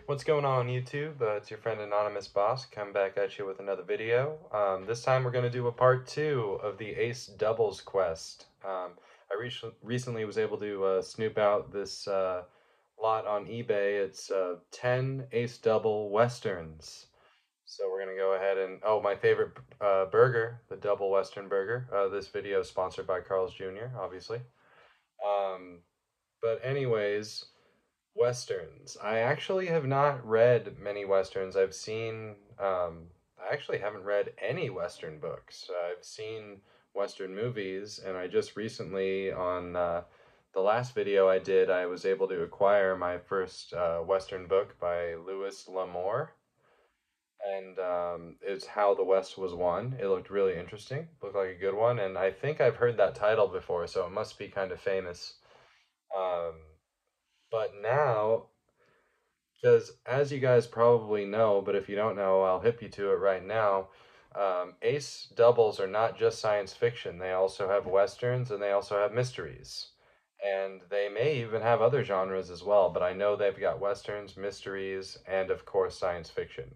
What's going on YouTube? It's your friend Anonymous Boss, come back at you with another video. This time we're going to do a part 2 of the Ace Doubles quest. I recently was able to snoop out this lot on eBay. It's 10 Ace Double Westerns. So we're going to go ahead and, oh, my favorite burger, the Double Western Burger. This video is sponsored by Carl's Jr., obviously. But anyways... Westerns. I actually have not read many Westerns. I actually haven't read any Western books. I've seen Western movies, and I just recently, on the last video I did, I was able to acquire my first Western book by Louis L'Amour, and it's How the West Was Won. It looked really interesting, looked like a good one, and I think I've heard that title before, so it must be kind of famous. Um, but now, because as you guys probably know, but if you don't know, I'll hip you to it right now. Ace doubles are not just science fiction. They also have westerns and they also have mysteries. And they may even have other genres as well, but I know they've got westerns, mysteries, and of course science fiction.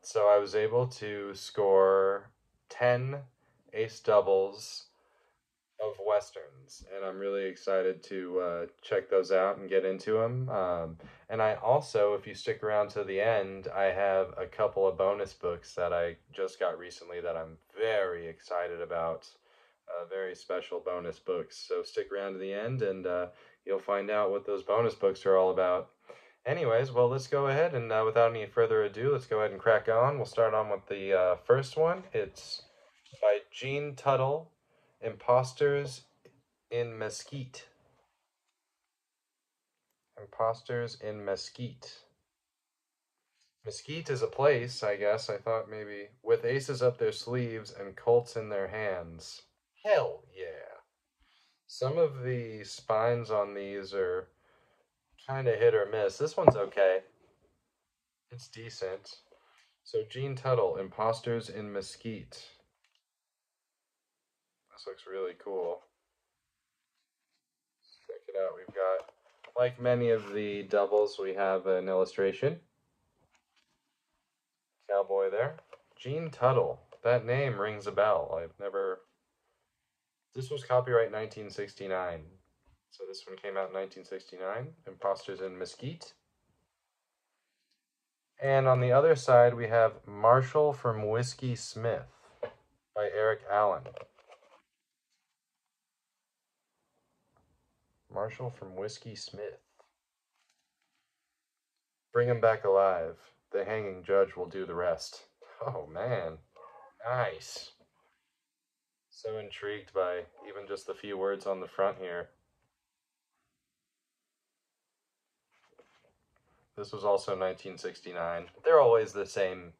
So I was able to score 10 ace doubles of westerns, and I'm really excited to check those out and get into them. And I also, if you stick around to the end, I have a couple of bonus books that I just got recently that I'm very excited about. Very special bonus books. So stick around to the end, and you'll find out what those bonus books are all about. Anyways, well, let's go ahead and without any further ado, let's go ahead and crack on. We'll start on with the first one. It's by Gene Tuttle, Imposters in Mesquite. Imposters in Mesquite. Mesquite is a place, I guess. I thought maybe with aces up their sleeves and Colts in their hands. Hell yeah. Some of the spines on these are kind of hit or miss. This one's okay. It's decent. So Gene Tuttle, Imposters in Mesquite. This looks really cool. Check it out. We've got, like many of the doubles, we have an illustration. Cowboy there. Gene Tuttle. That name rings a bell. I've never... This was copyright 1969. So this one came out in 1969. Imposters in Mesquite. And on the other side, we have Marshall from Whiskey Smith by Eric Allen. Marshall from Whiskey Smith. Bring him back alive. The hanging judge will do the rest. Oh, man. Nice. So intrigued by even just the few words on the front here. This was also 1969. They're always the same.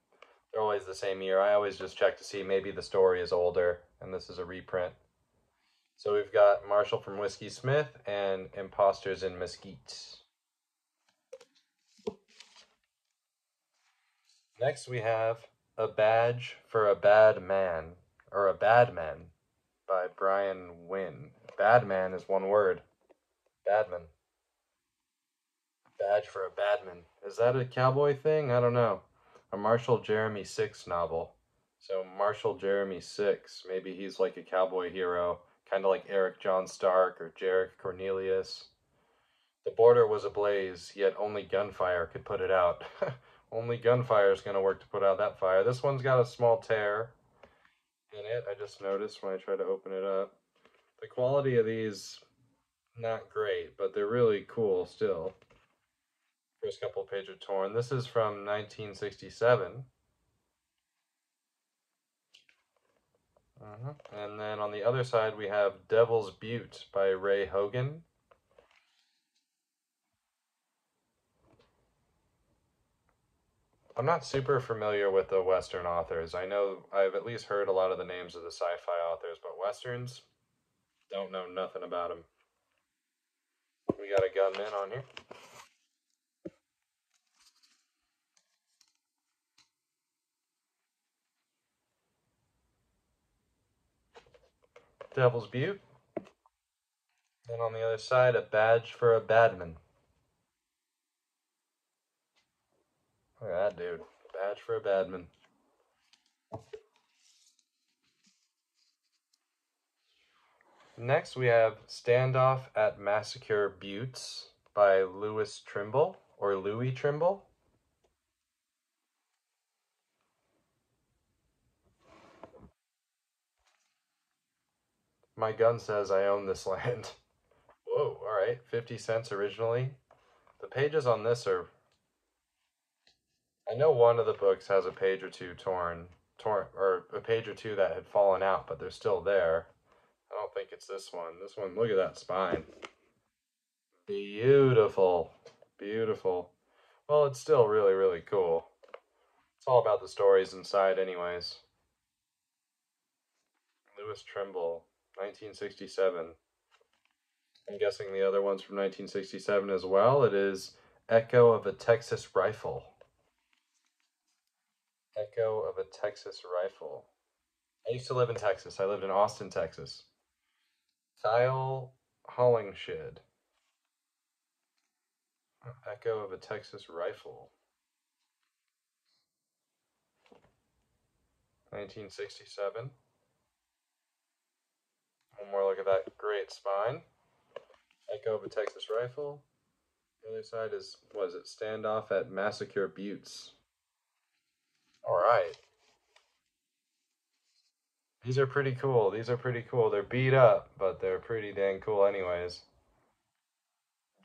They're always the same year. I always just check to see maybe the story is older and this is a reprint. So we've got Marshall from Whiskey Smith and Imposters in Mesquite. Next we have A Badge for a Bad Man, or A Bad Man, by Brian Wynn. Bad man is one word. Badman. Badge for a Badman. Is that a cowboy thing? I don't know. A Marshall Jeremy Six novel. So Marshall Jeremy Six, maybe he's like a cowboy hero, kind of like Eric John Stark or Jarek Cornelius. The border was ablaze, yet only gunfire could put it out. Only gunfire is going to work to put out that fire. This one's got a small tear in it. I just noticed when I tried to open it up. The quality of these, not great, but they're really cool still. First couple of pages are torn. This is from 1967. And then on the other side we have Devil's Butte by Ray Hogan. I'm not super familiar with the Western authors. I know I've at least heard a lot of the names of the sci-fi authors, but Westerns, don't know nothing about them. We got a gunman on here. Devil's Butte. And on the other side, A Badge for a Badman. that dude. Badge for a badman. Next, we have Standoff at Massacre Buttes by Louis Trimble, or Louis Trimble. My gun says I own this land. Whoa, alright. 50 cents originally. The pages on this are. I know one of the books has a page or two torn, or a page or two that had fallen out, but they're still there. I don't think it's this one. This one, look at that spine. Beautiful. Beautiful. Well, it's still really, really cool. It's all about the stories inside, anyways. Louis Trimble, 1967. I'm guessing the other one's from 1967 as well. It is Echo of a Texas Rifle. Echo of a Texas Rifle. I used to live in Texas. I lived in Austin, Texas. Kyle Hollingshed. Echo of a Texas Rifle. 1967. One more look at that great spine. Echo of a Texas Rifle. The other side is, what is it? Standoff at Massacre Buttes. Alright. These are pretty cool. These are pretty cool. They're beat up, but they're pretty dang cool anyways.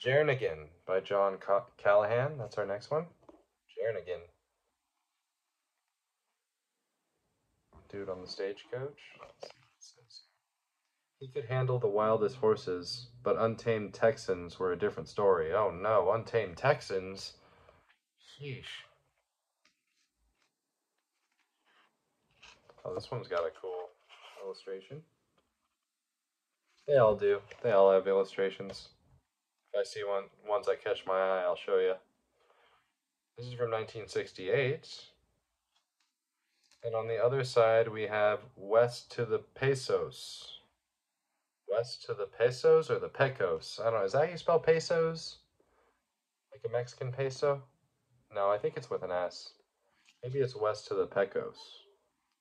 Jernigan by John Callahan. That's our next one. Jernigan. Dude on the stagecoach. He could handle the wildest horses, but untamed Texans were a different story. Oh no, untamed Texans? Sheesh. Oh, this one's got a cool illustration. They all do. They all have illustrations. If I see ones that catch my eye, I'll show you. This is from 1968. And on the other side, we have West to the Pesos. West to the Pesos or the Pecos? I don't know. Is that how you spell pesos? Like a Mexican peso? No, I think it's with an S. Maybe it's West to the Pecos.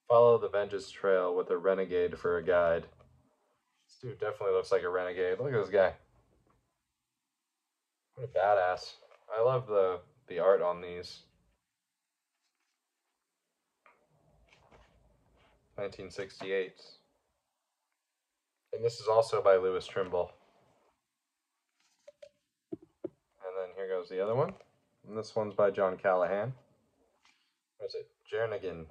Follow the Vengeance Trail with a renegade for a guide. This dude definitely looks like a renegade. Look at this guy. What a badass. I love the art on these. 1968. And this is also by Louis Trimble. And then here goes the other one. And this one's by John Callahan. What is it? Jernigan.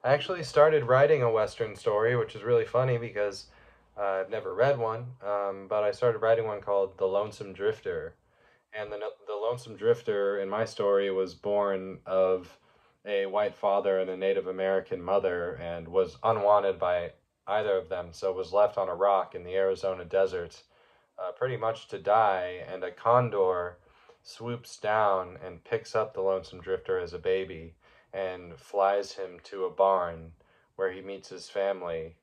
I actually started writing a Western story, which is really funny because I've never read one, but I started writing one called The Lonesome Drifter. And the Lonesome Drifter in my story was born of a white father and a Native American mother and was unwanted by either of them, so was left on a rock in the Arizona desert pretty much to die, and a condor swoops down and picks up the Lonesome Drifter as a baby and flies him to a barn where he meets his family,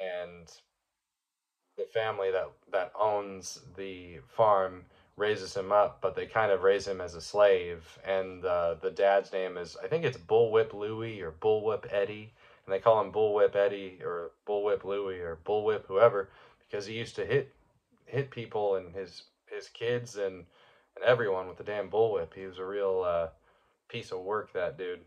and the family that owns the farm raises him up, but they kind of raise him as a slave. And the dad's name is, I think it's Bullwhip Louie or Bullwhip Eddie, and they call him Bullwhip Eddie or Bullwhip Louie or Bullwhip whoever because he used to hit people and his kids and everyone with the damn bullwhip. He was a real piece of work, that dude.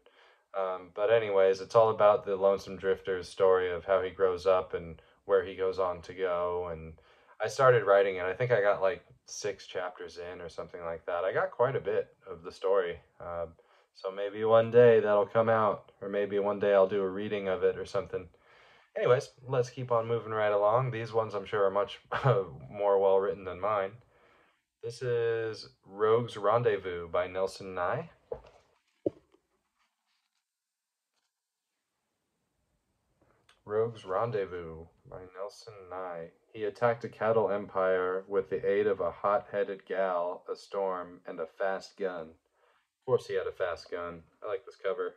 But anyways, it's all about the Lonesome Drifter's story of how he grows up and where he goes on to go. And I started writing it. I think I got like 6 chapters in or something like that. I got quite a bit of the story. So maybe one day that'll come out, or maybe one day I'll do a reading of it or something. Anyways, let's keep on moving right along. These ones I'm sure are much more well written than mine. This is Rogue's Rendezvous by Nelson Nye. Rogue's Rendezvous by Nelson Nye. He attacked a cattle empire with the aid of a hot-headed gal, a storm, and a fast gun. Of course he had a fast gun. I like this cover.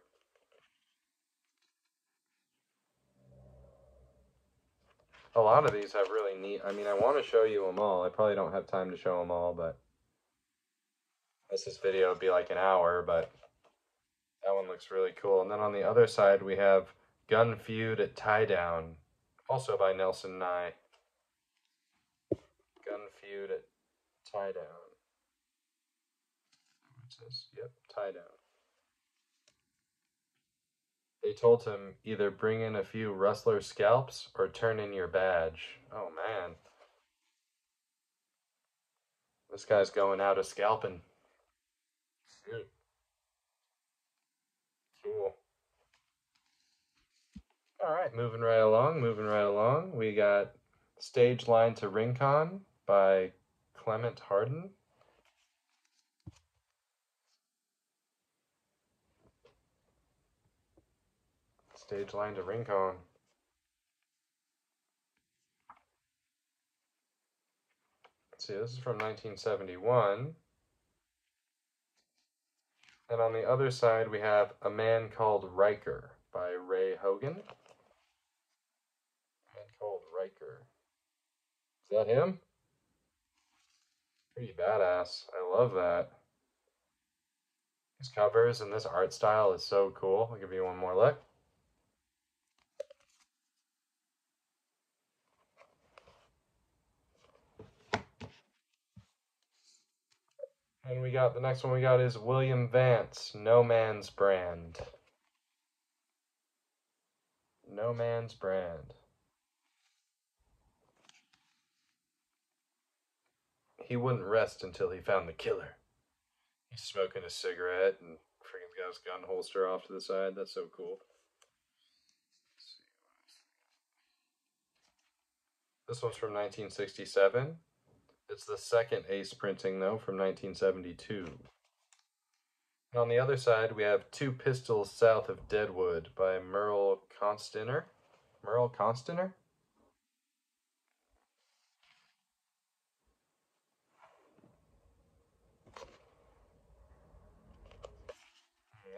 A lot of these have really neat... I mean, I want to show you them all. I probably don't have time to show them all, but... This video would be like an hour, but that one looks really cool. And then on the other side, we have Gun Feud at Tie Down, also by Nelson Nye. Gun Feud at Tie Down. What's this? Yep, Tie Down. They told him either bring in a few rustler scalps or turn in your badge. Oh man. This guy's going out a scalping. Good. Cool. All right, moving right along, moving right along. We got Stage Line to Rincon by Clement Hardin. Stage Line to Rincon. Let's see, this is from 1971. And on the other side, we have A Man Called Riker by Ray Hogan. A Man Called Riker. Is that him? Pretty badass. I love that. These covers and this art style is so cool. I'll give you one more look. And we got the next one we got is William Vance, No Man's Brand. No Man's Brand. He wouldn't rest until he found the killer. He's smoking a cigarette and freaking got his gun holster off to the side. That's so cool. This one's from 1967. It's the second Ace printing, though, from 1972. And on the other side, we have Two Pistols South of Deadwood by Merle Constiner. Merle Constiner?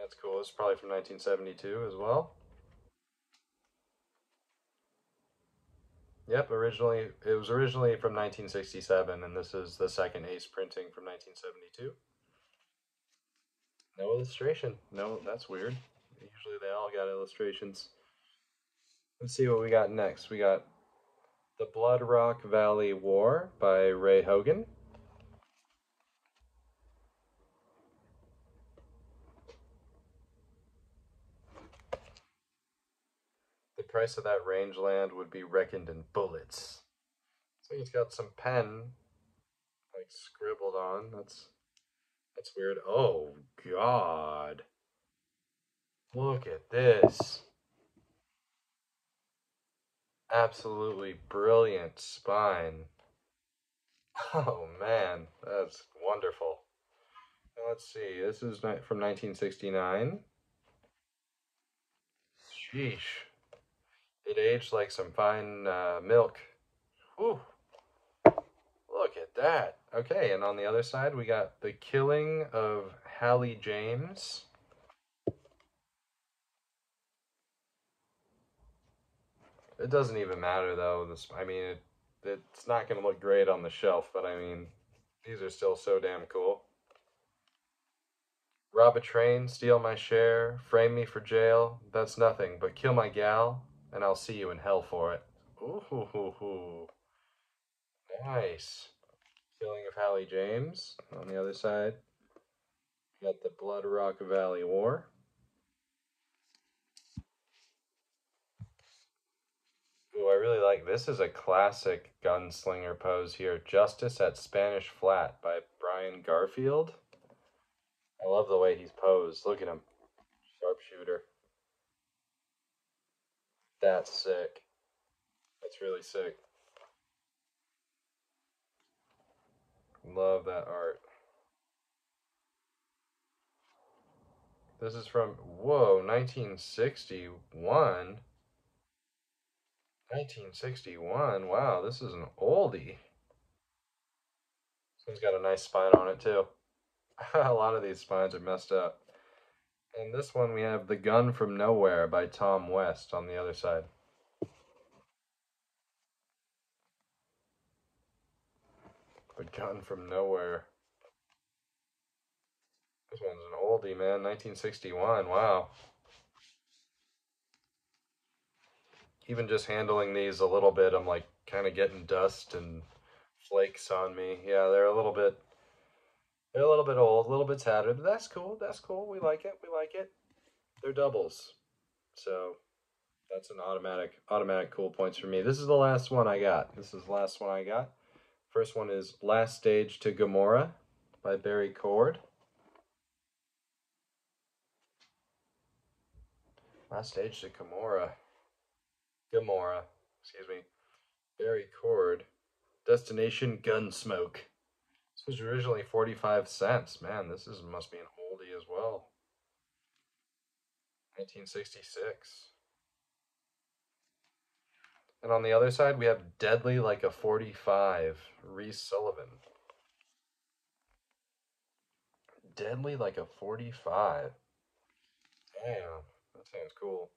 That's cool. It's probably from 1972 as well. Yep, it was originally from 1967, and this is the second Ace printing from 1972. No illustration. No, that's weird. Usually they all got illustrations. Let's see what we got next. We got The Blood Rock Valley War by Ray Hogan. The price of that rangeland would be reckoned in bullets. So he's got some pen like scribbled on. That's weird. Oh God. Look at this. Absolutely brilliant spine. Oh man, that's wonderful. Now, let's see. This is from 1969. Sheesh. It aged like some fine milk. Whew. Look at that. Okay, and on the other side, we got The Killing of Hallie James. It doesn't even matter though. It's not going to look great on the shelf, but I mean, these are still so damn cool. Rob a train, steal my share, frame me for jail. That's nothing, but kill my gal, and I'll see you in hell for it. Ooh, nice. Killing of Hallie James. On the other side, we got the Blood Rock Valley War. Ooh, I really like this. Is a classic gunslinger pose here. Justice at Spanish Flat by Brian Garfield. I love the way he's posed. Look at him. Sharpshooter. That's sick. That's really sick. Love that art. This is from, whoa, 1961. 1961. Wow, this is an oldie. This one's got a nice spine on it, too. A lot of these spines are messed up. And this one we have The Gun from Nowhere by Tom West on the other side. The Gun from Nowhere. This one's an oldie, man. 1961. Wow. Even just handling these a little bit, I'm like kind of getting dust and flakes on me. Yeah, they're a little bit old, a little bit tattered, but that's cool. That's cool. We like it. We like it. They're doubles. So that's an automatic cool points for me. This is the last one I got. This is the last one I got. First one is Last Stage to Gomorrah by Barry Cord. Last Stage to Gomorrah. Gomorrah. Excuse me. Barry Cord. Destination Gunsmoke. This was originally 45 cents. Man, this is must be an oldie as well. 1966. And on the other side, we have Deadly Like a 45, Reese Sullivan. Deadly Like a 45. Damn, that sounds cool.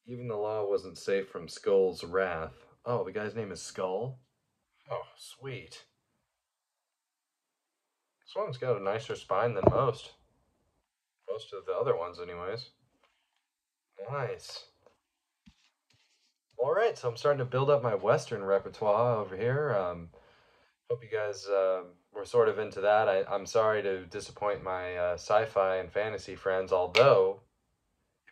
Even the law wasn't safe from Skull's wrath. Oh, the guy's name is Skull? Oh, sweet. This one's got a nicer spine than most. Most of the other ones, anyways. Nice. All right, so I'm starting to build up my Western repertoire over here. Hope you guys were sort of into that. I'm sorry to disappoint my sci-fi and fantasy friends, although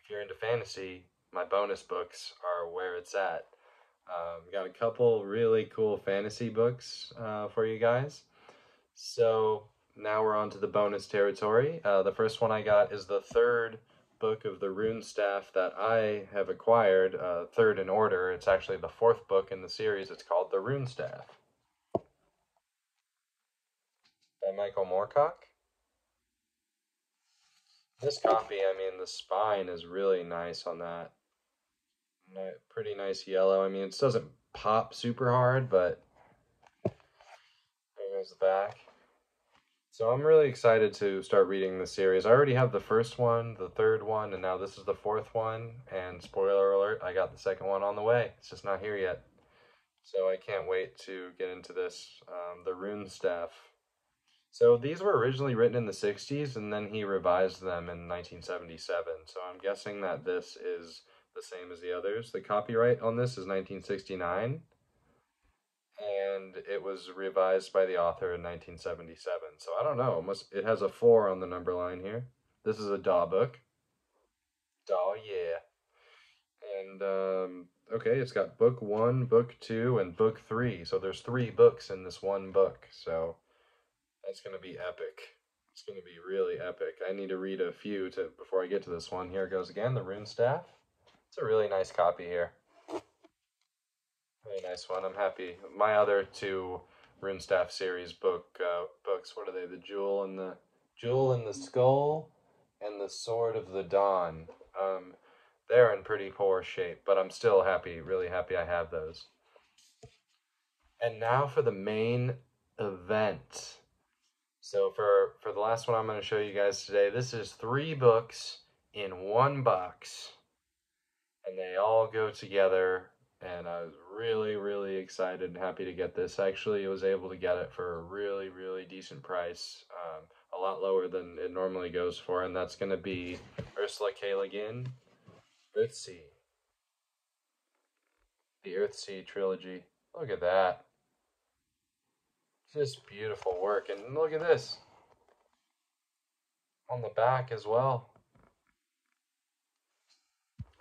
if you're into fantasy, my bonus books are where it's at. Got a couple really cool fantasy books for you guys. So now we're on to the bonus territory. The first one I got is the third book of the rune staff that I have acquired, third in order. It's actually the fourth book in the series. It's called The Rune Staff by Michael Moorcock. This copy, I mean, the spine is really nice on that. Pretty nice yellow. I mean, it doesn't pop super hard, but there goes the back. So I'm really excited to start reading the series. I already have the first one, the third one, and now this is the fourth one. And spoiler alert, I got the second one on the way. It's just not here yet. So I can't wait to get into this. The Rune Staff. So these were originally written in the 60s, and then he revised them in 1977. So I'm guessing that this is the same as the others. The copyright on this is 1969. And it was revised by the author in 1977. So I don't know. It has a 4 on the number line here. This is a DAW book. DAW, yeah. And okay, it's got book 1, book 2, and book 3. So there's 3 books in this one book. So that's gonna be epic. It's gonna be really epic. I need to read a few before I get to this one. Here it goes again. The Rune Staff. It's a really nice copy here. Very nice one. I'm happy. My other 2 Runestaff series books. What are they? The Jewel and the Skull, and the Sword of the Dawn. They're in pretty poor shape, but I'm still happy. Really happy I have those. And now for the main event. So for the last one I'm going to show you guys today, this is 3 books in one box, and they all go together. And I was really, really excited and happy to get this. Actually, I was able to get it for a really, really decent price, a lot lower than it normally goes for, and that's going to be Ursula K. Le Guin, Earthsea. The Earthsea trilogy. Look at that. Just beautiful work. And look at this. On the back as well.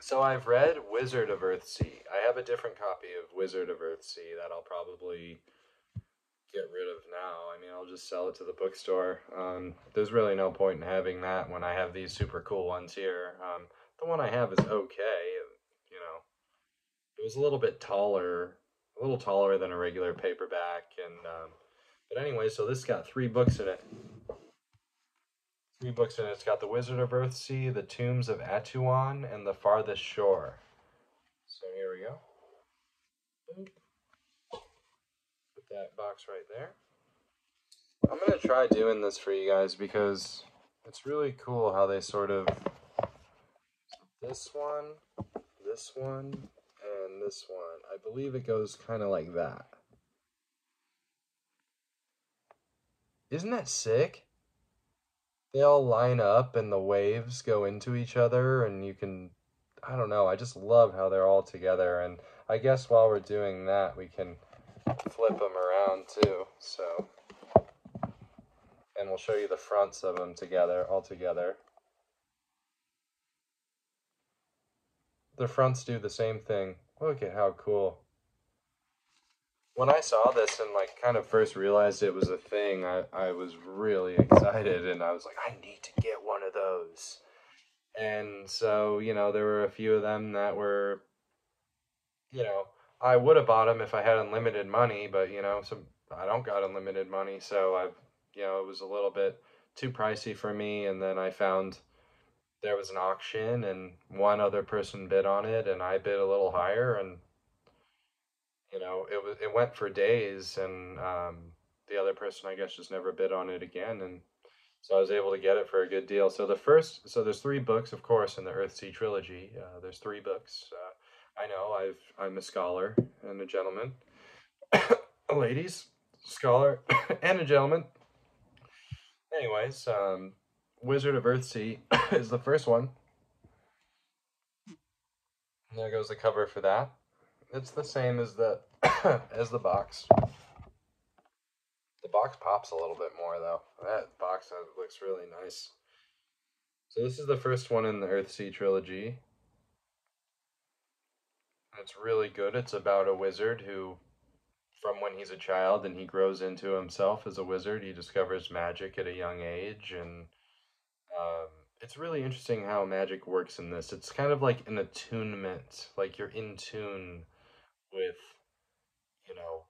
So I've read Wizard of Earthsea. I have a different copy of Wizard of Earthsea that I'll probably get rid of now. I mean, I'll just sell it to the bookstore. There's really no point in having that when I have these super cool ones here. The one I have is okay. You know, it was a little taller than a regular paperback. And but anyway, so this got 3 books in it. 3 books in it. It's got The Wizard of Earthsea, The Tombs of Atuan, and The Farthest Shore. So here we go. Put that box right there. I'm going to try doing this for you guys because it's really cool how they sort of... This one, and this one. I believe it goes kind of like that. Isn't that sick? they all line up and the waves go into each other, and you can, I don't know, I just love how they're all together. And I guess while we're doing that, we can flip them around too. So, and we'll show you the fronts of them together, all together. The fronts do the same thing. Look at how cool. When I saw this and like kind of first realized it was a thing, I was really excited and I was like, I need to get one of those. And so, there were a few of them that were, you know, I would have bought them if I had unlimited money, but I don't got unlimited money, so it was a little bit too pricey for me. And then I found there was an auction and one other person bid on it and I bid a little higher, and it went for days, and the other person I guess just never bid on it again, and so I was able to get it for a good deal. So there's three books, of course, in the Earthsea trilogy. There's three books. I know I'm a scholar and a gentleman, a ladies scholar and a gentleman. Anyways, Wizard of Earthsea is the first one. And there goes the cover for that. It's the same as the as the box. The box pops a little bit more though. That box looks really nice. So this is the first one in the Earthsea trilogy. It's really good. It's about a wizard who, from when he's a child and he grows into himself as a wizard, he discovers magic at a young age, and it's really interesting how magic works in this. It's kind of like an attunement, like you're in tune with, you know,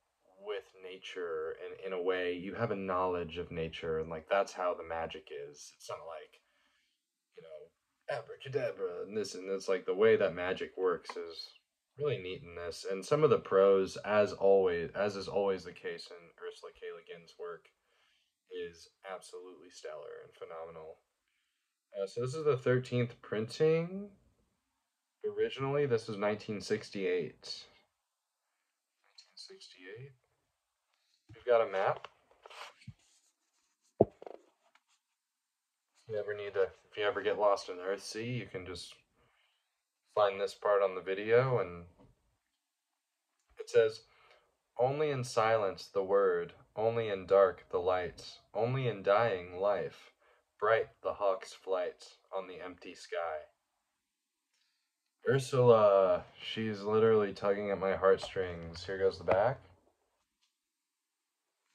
with nature, and in a way you have a knowledge of nature, and like that's how the magic is. It's not like, abracadabra and this, and it's like the way that magic works is really neat in this. And some of the prose, as always, as is always the case in Ursula K. Le Guin's work, is absolutely stellar and phenomenal. So this is the 13th printing. Originally, this was 1968. 1968. We've got a map. If you ever get lost in Earthsea, you can just find this part on the video, and it says, only in silence the word, only in dark the light, only in dying life, bright the hawk's flight on the empty sky. Ursula, she's literally tugging at my heartstrings. Here goes the back.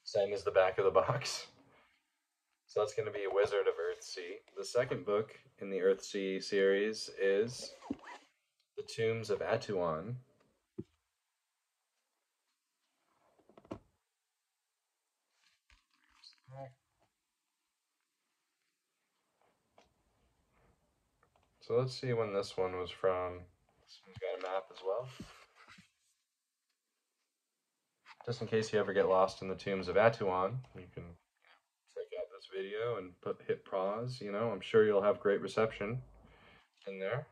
Same as the back of the box. So that's going to be Wizard of Earthsea. The second book in the Earthsea series is The Tombs of Atuan. So let's see when this one was from. This one's got a map as well. Just in case you ever get lost in the Tombs of Atuan, you can check out this video and hit pause. I'm sure you'll have great reception in there.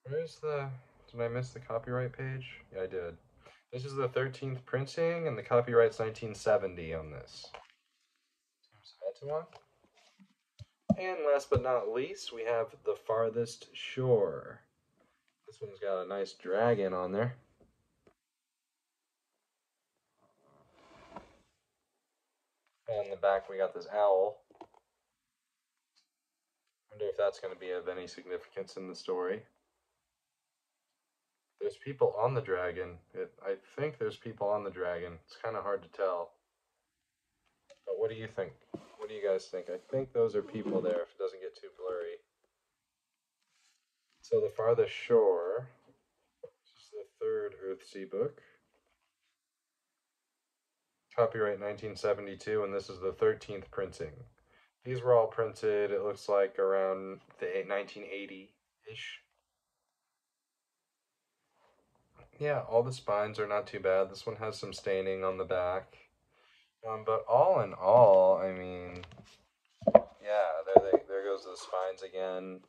Did I miss the copyright page? Yeah, I did. This is the 13th printing, and the copyright's 1970 on this. Tombs of Atuan. And last but not least, we have The Farthest Shore. This one's got a nice dragon on there. And in the back, we got this owl. Wonder if that's going to be of any significance in the story. There's people on the dragon. I think there's people on the dragon. It's kind of hard to tell. But what do you think? What do you guys think? I think those are people there if it doesn't get too blurry. So The Farthest Shore. This is the third Earthsea book. Copyright 1972, and this is the 13th printing. These were all printed, it looks like, around the 1980-ish. Yeah, all the spines are not too bad. This one has some staining on the back. But all in all, I mean, yeah, there goes the spines again.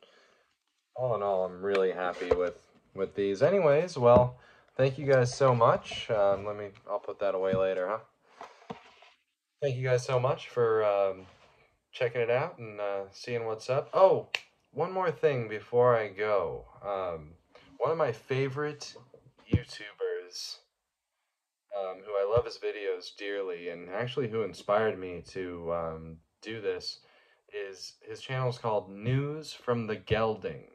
All in all, I'm really happy with these. Anyways, well, thank you guys so much. I'll put that away later, huh? Thank you guys so much for checking it out and seeing what's up. Oh, one more thing before I go. One of my favorite YouTubers, who I love his videos dearly, and actually who inspired me to do this, is his channel is called News from the Gelding.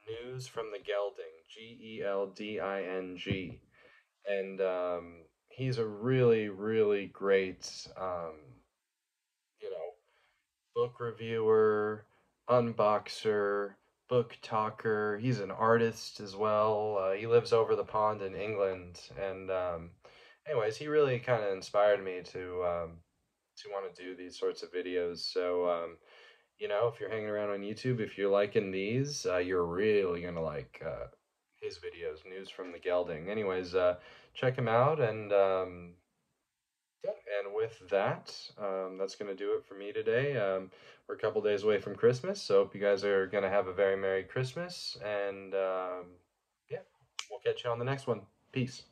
News from the Gelding. Gelding. And he's a really, really great, you know, book reviewer, unboxer, book talker. He's an artist as well. He lives over the pond in England, and anyways, he really kind of inspired me to want to do these sorts of videos. So if you're hanging around on YouTube, if you're liking these, you're really gonna like his videos. News from the Gelding. Anyways, check him out, and yeah, and with that, that's going to do it for me today. We're a couple days away from Christmas, so hope you guys are going to have a very Merry Christmas. And yeah, we'll catch you on the next one. Peace.